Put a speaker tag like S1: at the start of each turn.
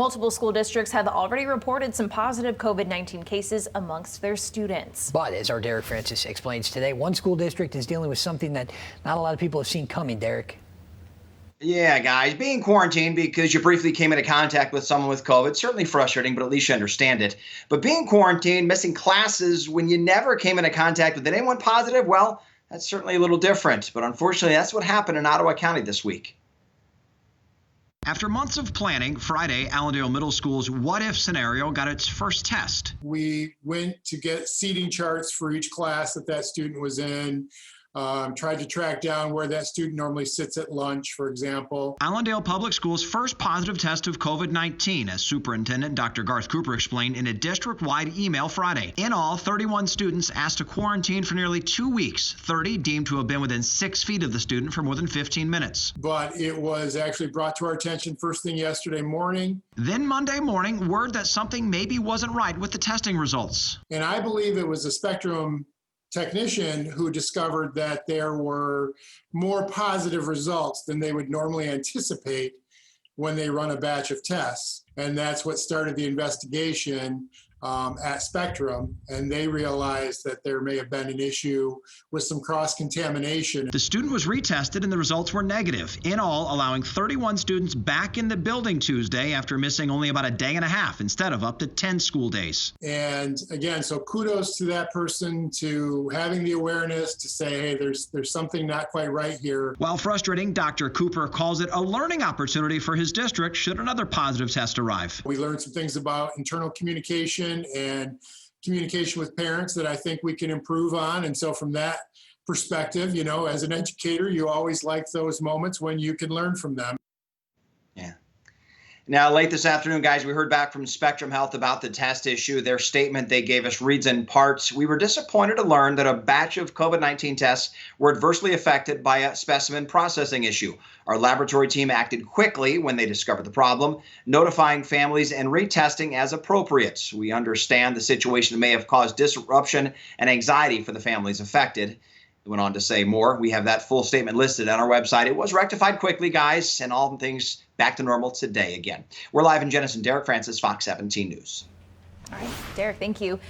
S1: Multiple school districts have already reported some positive COVID-19 cases amongst their students.
S2: But as our Derek Francis explains today, one school district is dealing with something that not a lot of people have seen coming, Derek.
S3: Yeah, guys, being quarantined because you briefly came into contact with someone with COVID, certainly frustrating, but at least you understand it. But being quarantined, missing classes when you never came into contact with anyone positive, well, that's certainly a little different. But unfortunately, that's what happened in Ottawa County this week.
S4: After months of planning, Friday, Allendale Middle School's what-if scenario got its first test.
S5: We went to get seating charts for each class that student was in. Tried to track down where that student normally sits at lunch, for example.
S4: Allendale Public Schools' first positive test of COVID-19, as Superintendent Dr. Garth Cooper explained in a district-wide email Friday. In all, 31 students asked to quarantine for nearly 2 weeks, 30 deemed to have been within 6 feet of the student for more than 15 minutes.
S5: But it was actually brought to our attention first thing yesterday morning.
S4: Then Monday morning, word that something maybe wasn't right with the testing results.
S5: And I believe it was a Spectrum technician who discovered that there were more positive results than they would normally anticipate when they run a batch of tests. And that's what started the investigation at Spectrum, and they realized that there may have been an issue with some cross-contamination.
S4: The student was retested and the results were negative, in all allowing 31 students back in the building Tuesday after missing only about a day and a half instead of up to 10 school days.
S5: And again, so kudos to that person to having the awareness to say, hey, there's something not quite right here.
S4: While frustrating, Dr. Cooper calls it a learning opportunity for his district should another positive test arrive.
S5: We learned some things about internal communication and communication with parents that I think we can improve on. And so from that perspective, you know, as an educator, you always like those moments when you can learn from them.
S3: Yeah. Now, late this afternoon, guys, we heard back from Spectrum Health about the test issue. Their statement they gave us reads in parts. We were disappointed to learn that a batch of COVID-19 tests were adversely affected by a specimen processing issue. Our laboratory team acted quickly when they discovered the problem, notifying families and retesting as appropriate. We understand the situation may have caused disruption and anxiety for the families affected. It went on to say more. We have that full statement listed on our website. It was rectified quickly, guys, and all things back to normal today again. We're live in Jenison. Derek Francis, Fox 17 News.
S1: All right, Derek, thank you.